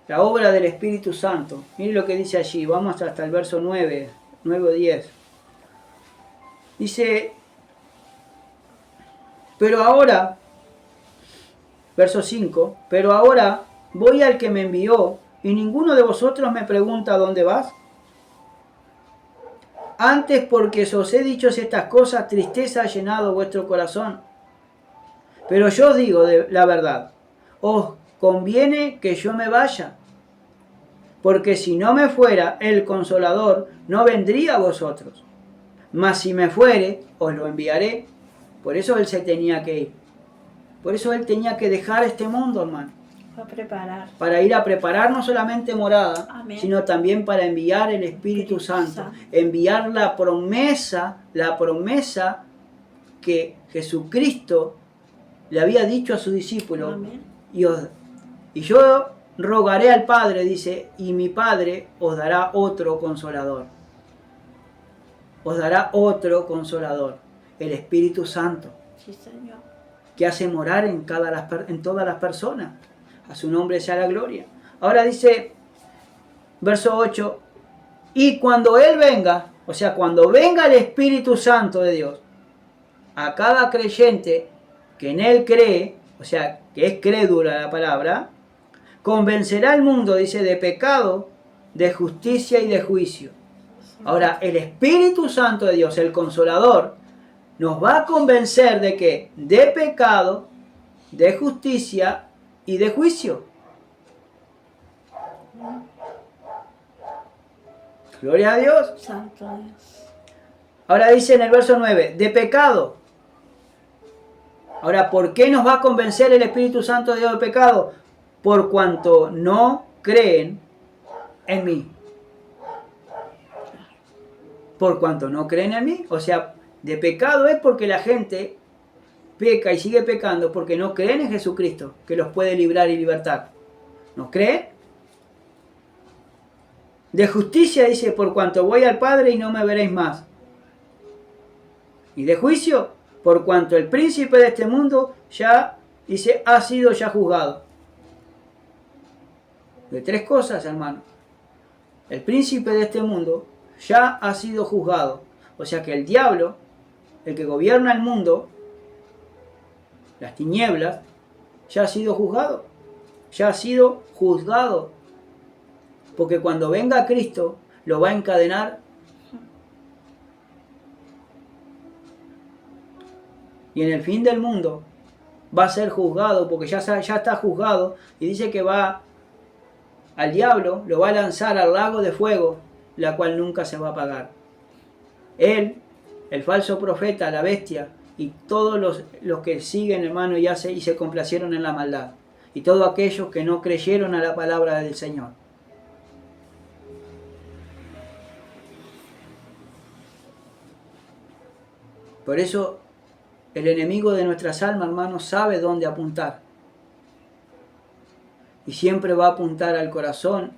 La obra del Espíritu Santo. Mire lo que dice allí. Vamos hasta el verso 9 o 10. Dice, pero ahora, verso 5, pero ahora voy al que me envió y ninguno de vosotros me pregunta dónde vas. Antes porque os he dicho estas cosas, tristeza ha llenado vuestro corazón. Pero yo os digo la verdad, os conviene que yo me vaya. Porque si no me fuera, el Consolador no vendría a vosotros. Mas si me fuere, os lo enviaré. Por eso Él se tenía que ir. Por eso Él tenía que dejar este mundo, hermano. Va a preparar. Para ir a preparar no solamente morada, Amén. sino también para enviar el Espíritu Santo. Enviar la promesa que Jesucristo le había dicho a sus discípulos. Amén. Y yo rogaré al Padre, dice, y mi Padre os dará otro consolador. Os dará otro consolador, el Espíritu Santo, Sí, Señor. que hace morar en todas las personas. A su nombre sea la gloria. Ahora dice, verso 8, y cuando Él venga, o sea, cuando venga el Espíritu Santo de Dios, a cada creyente que en Él cree, o sea, que es crédula la palabra, convencerá al mundo, dice, de pecado, de justicia y de juicio. Ahora, el Espíritu Santo de Dios, el Consolador, nos va a convencer de que de pecado, de justicia y de juicio. Gloria a Dios. Santo Dios. Ahora dice en el verso 9, de pecado. Ahora, ¿por qué nos va a convencer el Espíritu Santo de Dios de pecado? Por cuanto no creen en mí. Por cuanto no creen en mí. O sea, de pecado es porque la gente peca y sigue pecando porque no creen en Jesucristo, que los puede librar y libertar. ¿No creen? De justicia dice, por cuanto voy al Padre y no me veréis más. Y de juicio, por cuanto el príncipe de este mundo ya, dice, ha sido ya juzgado. De tres cosas, hermano. El príncipe de este mundo ya ha sido juzgado. O sea que el diablo, el que gobierna el mundo, las tinieblas, ya ha sido juzgado. Ya ha sido juzgado. Porque cuando venga Cristo, lo va a encadenar. Y en el fin del mundo va a ser juzgado, porque ya está juzgado. Y dice que va al diablo, lo va a lanzar al lago de fuego, la cual nunca se va a apagar. Él, el falso profeta, la bestia, y todos los que siguen, hermano, y se complacieron en la maldad. Y todos aquellos que no creyeron a la palabra del Señor. Por eso El enemigo de nuestras almas, hermanos, sabe dónde apuntar. Y siempre va a apuntar al corazón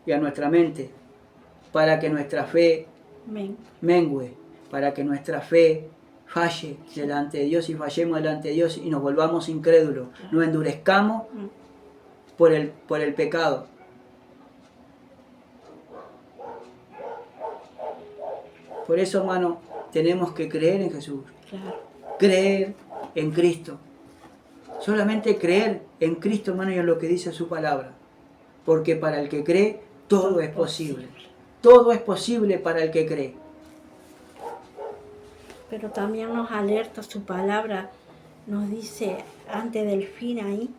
y a nuestra mente para que nuestra fe mengue, para que nuestra fe falle delante de Dios y fallemos delante de Dios y nos volvamos incrédulos, nos endurezcamos por el pecado. Por eso, hermano, tenemos que creer en Jesús, creer en Cristo. Solamente creer en Cristo, hermano, y en lo que dice su palabra. Porque para el que cree, todo es posible. Todo es posible para el que cree. Pero también nos alerta su palabra, nos dice antes del fin ahí,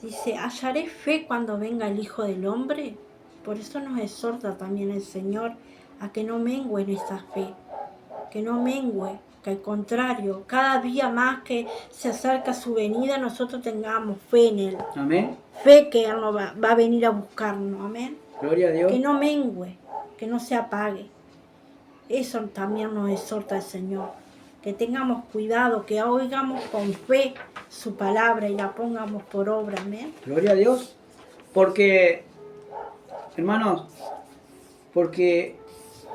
dice, ¿hallaré fe cuando venga el Hijo del Hombre? Por eso nos exhorta también el Señor a que no mengue en esa fe, que no mengue, que al contrario, cada día más que se acerca su venida, nosotros tengamos fe en Él. Amén. Fe que Él va a venir a buscarnos, amén. Gloria a Dios. Que no mengue, que no se apague. Eso también nos exhorta el Señor. Que tengamos cuidado, que oigamos con fe su palabra y la pongamos por obra, amén. Gloria a Dios. Porque, hermanos, porque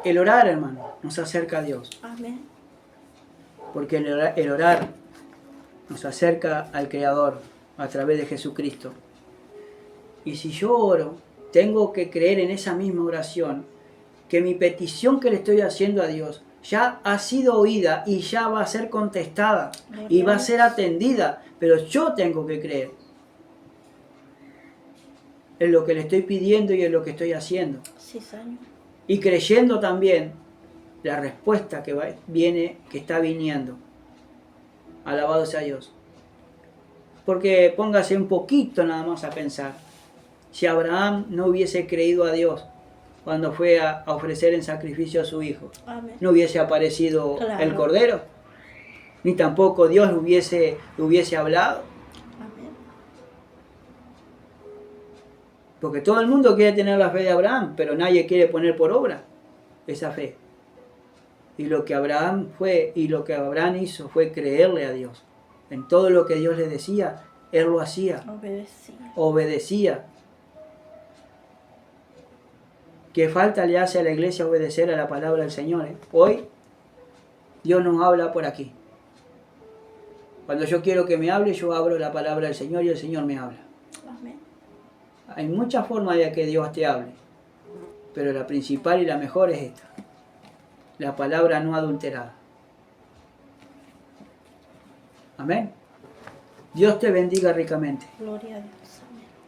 el orar, hermano, nos acerca a Dios. Amén. Porque el orar nos acerca al Creador a través de Jesucristo. Y si yo oro, tengo que creer en esa misma oración, que mi petición que le estoy haciendo a Dios ya ha sido oída y ya va a ser contestada y va a ser atendida, pero yo tengo que creer en lo que le estoy pidiendo y en lo que estoy haciendo. Sí, Señor. Y creyendo también la respuesta que está viniendo. Alabado sea Dios. Porque póngase un poquito nada más a pensar. Si Abraham no hubiese creído a Dios cuando fue a ofrecer en sacrificio a su hijo, Amén. no hubiese aparecido el Cordero, ni tampoco Dios hubiese hablado. Amén. Porque todo el mundo quiere tener la fe de Abraham, pero nadie quiere poner por obra esa fe. Y lo que Abraham hizo fue creerle a Dios. En todo lo que Dios le decía, él lo hacía. Obedecía. ¿Qué falta le hace a la iglesia obedecer a la palabra del Señor? Hoy Dios nos habla por aquí. Cuando yo quiero que me hable, yo abro la palabra del Señor y el Señor me habla. Amén. Hay muchas formas de que Dios te hable, pero la principal y la mejor es esta. La palabra no adulterada. Amén. Dios te bendiga ricamente. Gloria a Dios.